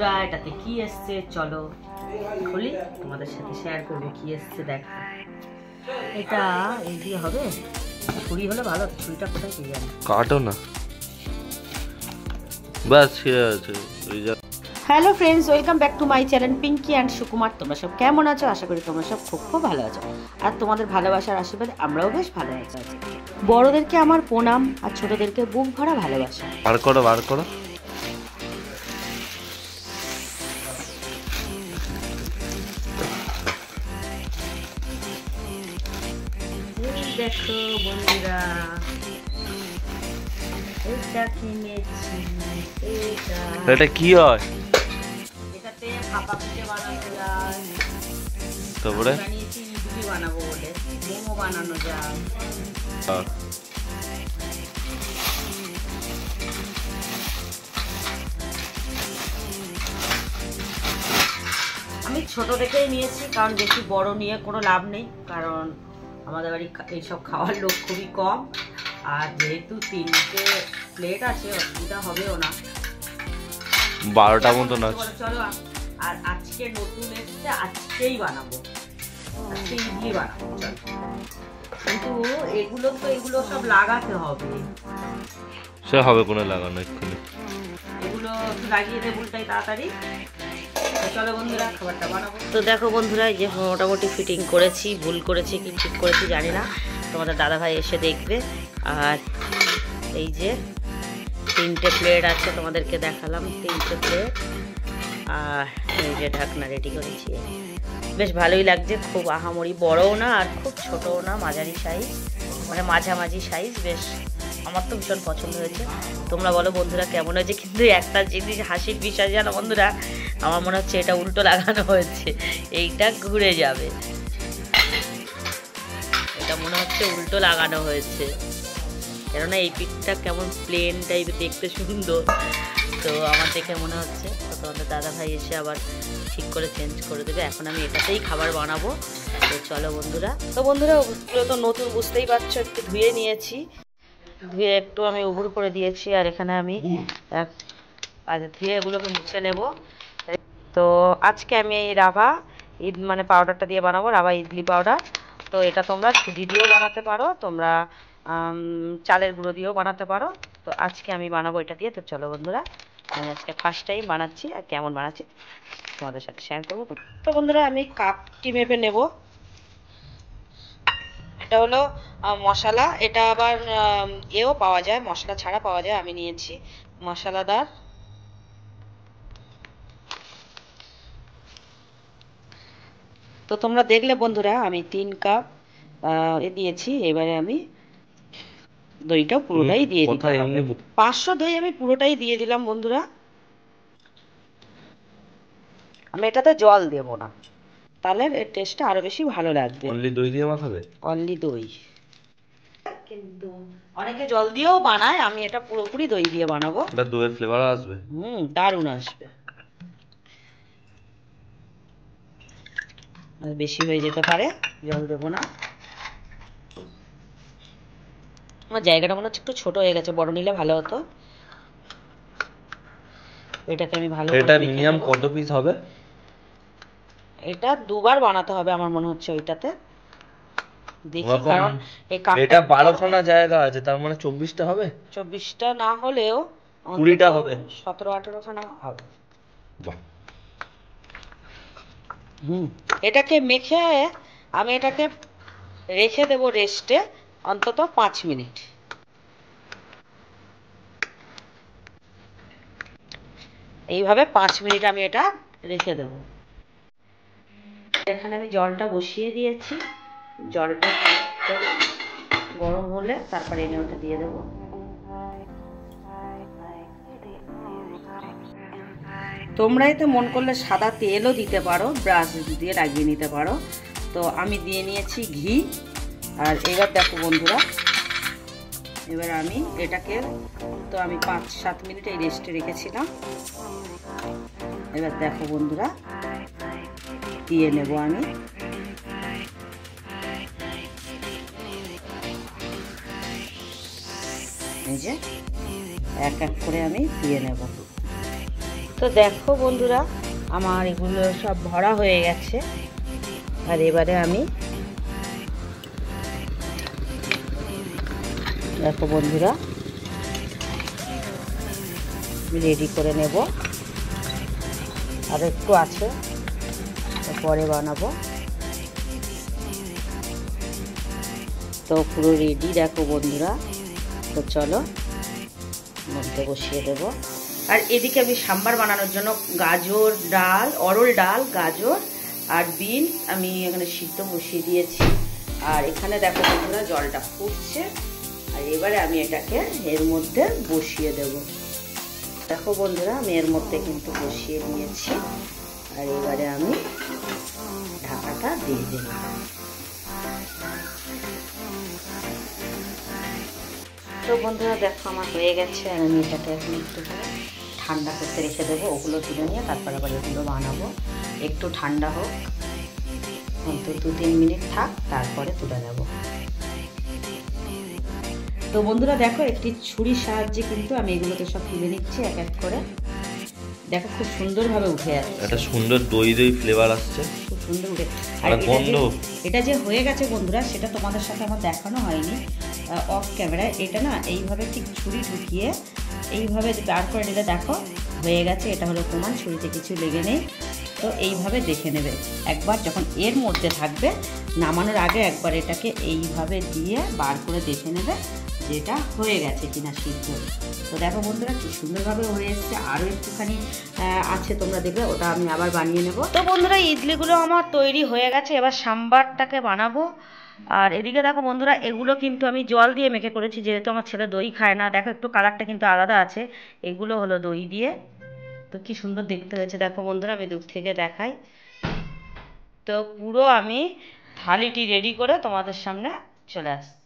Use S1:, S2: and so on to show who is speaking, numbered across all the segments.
S1: বন্ধুরা এটাতে কি এসছে চলো খুলি, তোমাদের সাথে শেয়ার করবো কি এসছে। দেখো এটা এই দিয়ে হবে, ছুরি হলে ভালো, ছুরিটা কোথায় কি জানি,
S2: কাটো না বাস ছিঁড়ে আছে।
S1: Hello friends, welcome back to my channel Pinky and Sukumar. তোমরা সব কেমন আছো? আশা করি তোমরা সব খুব খুব ভালো আছো, আর তোমাদের ভালোবাসার আশীর্বাদে আমরাও বেশ ভালো আছি। বড়দেরকে আমার প্রণাম আর ছোটদেরকে বুক ভরা ভালোবাসা।
S2: বার করো বার করো।
S1: দেখো বন্ধুরা এটা কিনেছি,
S2: এটা কি হয়?
S1: এটাতে ভাপা পিঠে বানানো যায়,
S2: তারপরে
S1: বানিয়েছি ইডলি বানাবো বলে, মোমো বানানো যায়। আমি ছোট দেখেই নিয়েছি, কারণ বেশি বড় নিয়ে কোনো লাভ নেই, কারণ আমাদের বাড়ি এইসব খাওয়ার লোক খুবই কম, আর যেহেতু 3টে প্লেট আছে অসুবিধা হবেও না।
S2: 12টা মতন আছে।
S1: চলো, আর আজকে নতুন এসছে, আজকেই বানাবো, আজকে ইডলি বানাবো। চলো, কিন্তু এগুলো সব লাগাতে হবে।
S2: সে হবে কোনো লাগানো, এক্ষুনি
S1: এগুলো লাগিয়ে দেবো তাই তাড়াতাড়ি। চলো বন্ধুরা খাবারটা বানাবো। তো দেখো বন্ধুরা, এই যে মোটামুটি ফিটিং করেছি, ভুল করেছি কি ঠিক করেছি জানি না, তোমাদের দাদাভাই এসে দেখবে। আর এই যে 3টে প্লেট আছে, তোমাদেরকে দেখালাম 3টে প্লেট, আর এই যে ঢাকনা রেডি করেছি। বেশ ভালোই লাগছে, খুব আহামরি বড়ও না আর খুব ছোটও না, মাঝারি সাইজ, মানে মাঝামাঝি সাইজ। বেশ আমার তো ভীষণ পছন্দ হয়েছে। তোমরা বলো বন্ধুরা কেমন হয়েছে? কিন্তু একটা জিনিস হাসির বিষয় জানো বন্ধুরা, আমার মনে হচ্ছে এটা উল্টো লাগানো হয়েছে, এইটা ঘুরে যাবে, এটা মনে হচ্ছে উল্টো লাগানো হয়েছে, কেননা এই পিঠটা কেমন প্লেন টাইপের দেখতে সুন্দর, তো আমার দেখে মনে হচ্ছে। তো তোমাদের দাদা ভাই এসে আবার ঠিক করে চেঞ্জ করে দেবে। এখন আমি এটাতেই খাবার বানাবো। তো চলো বন্ধুরা। তো বন্ধুরা ওগুলো তো নতুন, বুঝতেই পারছো, একটু ধুয়ে নিয়েছি, ধুয়ে একটু আমি উবুর করে দিয়েছি, আর এখানে আমি ধুয়ে এগুলোকে মুছে নেব। তো আজকে আমি এই রাভা মানে পাউডারটা দিয়ে বানাবো, রাভা ইডলি পাউডার। তো এটা তোমরা সুজি দিয়েও বানাতে পারো, তোমরা চালের গুঁড়ো দিয়েও বানাতে পারো। তো আজকে আমি বানাবো এটা দিয়ে। তো চলো বন্ধুরা, আমি আজকে ফার্স্ট টাইম বানাচ্ছি, আর কেমন বানাচ্ছি তোমাদের সাথে শেয়ার করবো। তো বন্ধুরা আমি কাপটি মেপে নেব। এটা হলো মশলা, এটা আবার এও পাওয়া যায়, মশলা ছাড়া পাওয়া যায়, আমি নিয়েছি মশলাদার। তো তোমরা দেখলে বন্ধুরা আমি 3 কাপ দিয়েছি। এবারে আমি দইটা পুরোটাই দিয়ে দিলাম, 500 দই আমি পুরোটাই দিয়ে দিলাম বন্ধুরা। আমি এটাতে জল দেব না, তাহলে এর টেস্টটা আরো বেশি ভালো লাগবে।
S2: অনলি দই দিয়ে মাখাবে?
S1: অনলি দই, কিন্তু অনেকে জল দিয়েও বানায়, আমি এটা পুরোপুরি দই দিয়ে বানাবো।
S2: এটা দইয়ের ফ্লেভার আসবে,
S1: দারুণ আসবে। আর বেশি হয়ে যেতে পারে, জল দেবো না। আমার জায়গাটা মনে হচ্ছে একটু ছোট হয়ে গেছে, বড় নিলে ভালো হতো। এটাকে আমি ভালো,
S2: এটা মিনিমাম কত পিস হবে?
S1: এটা 2বার বানাতে হবে আমার মনে হচ্ছে ওইটাতে, দেখি, কারণ
S2: এটা 12খানা জায়গা আছে, তার মানে 24টা হবে।
S1: 24টা না হলেও
S2: 20টা হবে,
S1: 17-18 খানা হবে।
S2: বাহ।
S1: এটাকে মেখে আমি এটাকে রেখে দেবো রেস্টে অন্তত 5 মিনিট। এইভাবে 5 মিনিট আমি এটা রেখে দেবো। এখানে আমি জলটা বসিয়ে দিয়েছি, জলটা গরম হলে তারপরে এনে ওটা দিয়ে দেবো। তোমরা এতে মন করলে সাদা তেলও দিতে পারো, ব্রাশ দিয়ে লাগিয়ে নিতে পারো। তো আমি দিয়ে নিয়েছি ঘি। আর এবার দেখো বন্ধুরা, এবার আমি এটাকে, তো আমি 5-7 মিনিট এই রেস্টে রেখেছিলাম। এবার দেখো বন্ধুরা দিয়ে নেব আমি। এই যে এক এক করে আমি দিয়ে নেব। তো দেখো বন্ধুরা, আমার এগুলো সব ভরা হয়ে গেছে। আর এবারে আমি দেখো বন্ধুরা রেডি করে নেব। আর একটু আছে, পরে বানাবো। তো পুরো রেডি দেখো বন্ধুরা। তো চলো মধ্যে বসিয়ে দেবো। আর এদিকে আমি সাম্বার বানানোর জন্য গাজর ডাল, অরল ডাল, গাজর আর বিনস আমি এখানে সিদ্ধ বসিয়ে দিয়েছি। আর এখানে দেখো বন্ধুরা জলটা ফুটছে। আর এবারে আমি এটাকে এর মধ্যে বসিয়ে দেব। দেখো বন্ধুরা আমি এর মধ্যে কিন্তু বসিয়ে দিয়েছি। আর এবারে আমি ঢাকাটা দিয়ে দেব। তো বন্ধুরা দেখো আমার হয়ে গেছে। আর আমি এটাকে এখন একটু ঠান্ডা করতে রেখে দেবো। ওগুলো তুলে নিয়ে তারপর আবার এগুলো বানাবো। একটু ঠান্ডা হোক, অন্তত 2-3 মিনিট থাক, তারপরে তুলে দেবো। তো বন্ধুরা দেখো একটি ছুরির সাহায্যে কিন্তু আমি এগুলোকে সব তুলে নিচ্ছি এক এক করে। দেখো খুব সুন্দরভাবে উঠে যাচ্ছে।
S2: একটা সুন্দর দই দই ফ্লেভার আসছে,
S1: খুব সুন্দর উঠে।
S2: আর
S1: এটা যে হয়ে গেছে বন্ধুরা, সেটা তোমাদের সাথে আমার দেখানো হয়নি অফ ক্যামেরায়। এটা না এইভাবে ঠিক ছুরি ঢুকিয়ে এইভাবে বার করে নিলে দেখো হয়ে গেছে। এটা হলো প্রমাণ, ছুরিতে কিছু লেগে নেই। তো এইভাবে দেখে নেবে একবার, যখন এর মধ্যে থাকবে নামানোর আগে একবার এটাকে এইভাবে দিয়ে বার করে দেখে নেবে যেটা হয়ে গেছে কিনা সিদ্ধ। তো দেখো বন্ধুরা কি সুন্দরভাবে হয়ে এসছে। আরও একটুখানি আছে, তোমরা দেখবে, ওটা আমি আবার বানিয়ে নেব। তো বন্ধুরা ইডলিগুলো আমার তৈরি হয়ে গেছে। এবার সাম্বারটাকে বানাবো। আর এদিকে দেখো বন্ধুরা এগুলো কিন্তু আমি জল দিয়ে মেখে করেছি, যেহেতু আমার ছেলে দই খায় না। দেখো একটু কালারটা কিন্তু আলাদা আছে। এগুলো হলো দই দিয়ে। তো কি সুন্দর দেখতে হয়েছে দেখো বন্ধুরা, আমি দূর থেকে দেখাই। তো পুরো আমি থালিটি রেডি করে তোমাদের সামনে চলে আসছি।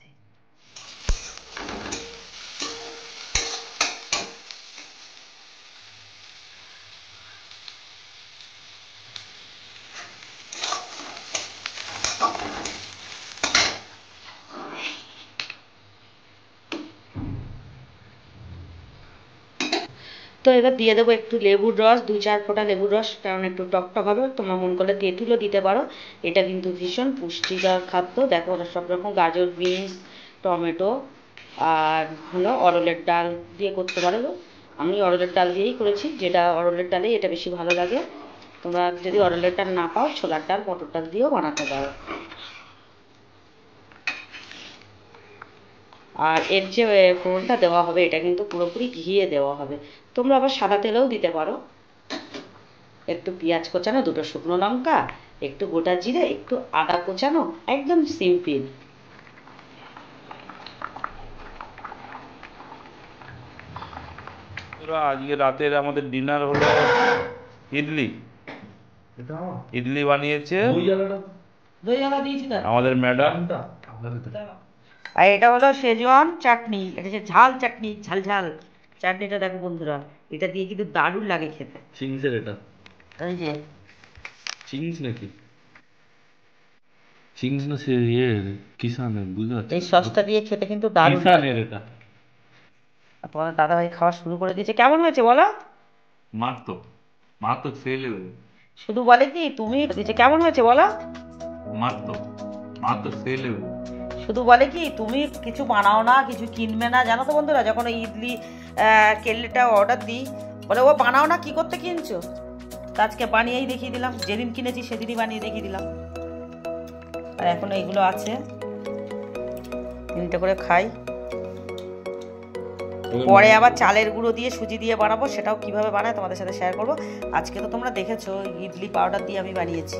S1: তো এবার দিয়ে দেবো একটু লেবুর রস, 2-4 ফোঁটা লেবুর রস, কারণ একটু টকটক হবে। তোমরা মন করলে তেঁতুলও দিতে পারো। এটা কিন্তু ভীষণ পুষ্টিকর খাদ্য। দেখো ওটা সব রকম গাজর, বিনস, টমেটো আর হলো অরলের ডাল দিয়ে করতে পারো। আমি অরলের ডাল দিয়েই করেছি, যেটা অরলের ডালেই এটা বেশি ভালো লাগে। তোমরা যদি অরলের ডাল না পাও, ছোলার ডাল, মটর ডাল দিয়েও বানাতে পারো। আর এর যে ফোড়নটা দেওয়া হবে এটা কিন্তু পুরোপুরি ঘিয়ে দেওয়া হবে। তোমরা আবার সাদা তেলেও দিতে পারো। একটু পেঁয়াজ কোচানো, 2টো শুকনো লঙ্কা, একটু গোটা জিরে, একটু আদা কোচানো, একদম সিম্পল।
S3: আজকে রাতের আমাদের ডিনার হলো ইডলি। ইডলি বানিয়েছে আমাদের ম্যাডাম।
S1: আর এটা হলো শেজওয়ান চাটনি। এটা হচ্ছে ঝাল চাটনি, ঝাল ঝাল চাটনিটা দেখো বন্ধুরা, এটা দিয়ে কিন্তু দারুণ লাগে খেতে।
S2: চিংসের এটা,
S1: এই যে
S2: চিংস নাকি চিংস না, সে ইয়ে কিষানের, বুঝতে পারছি।
S1: এই সসটা দিয়ে খেতে কিন্তু দারুণ।
S2: কিষানের এটা।
S1: তোমাদের দাদাভাই খাওয়া শুরু করে দিয়েছে। কেমন হয়েছে বলো?
S3: মারাত্মক সেই লেভেল।
S1: শুধু বলে কি তুমি দিয়েছে, কেমন হয়েছে বলো?
S3: মারাত্মক সেই লেভেল।
S1: শুধু বলে কি তুমি কিছু বানাও না, কিছু কিনবে না। জানো তো বন্ধুরা, যখন ওই ইডলি কেটলিটা অর্ডার দিই, বলে ও বানাও না, কি করতে কিনছো? তো আজকে বানিয়েই দেখিয়ে দিলাম। যেদিন কিনেছি সেদিনই বানিয়ে দেখিয়ে দিলাম। আর এখন এইগুলো আছে, 3টে করে খাই। পরে আবার চালের গুঁড়ো দিয়ে সুজি দিয়ে বানাবো, সেটাও কিভাবে বানায় তোমাদের সাথে শেয়ার করবো। আজকে তো তোমরা দেখেছো ইডলি পাউডার দিয়ে আমি বানিয়েছি।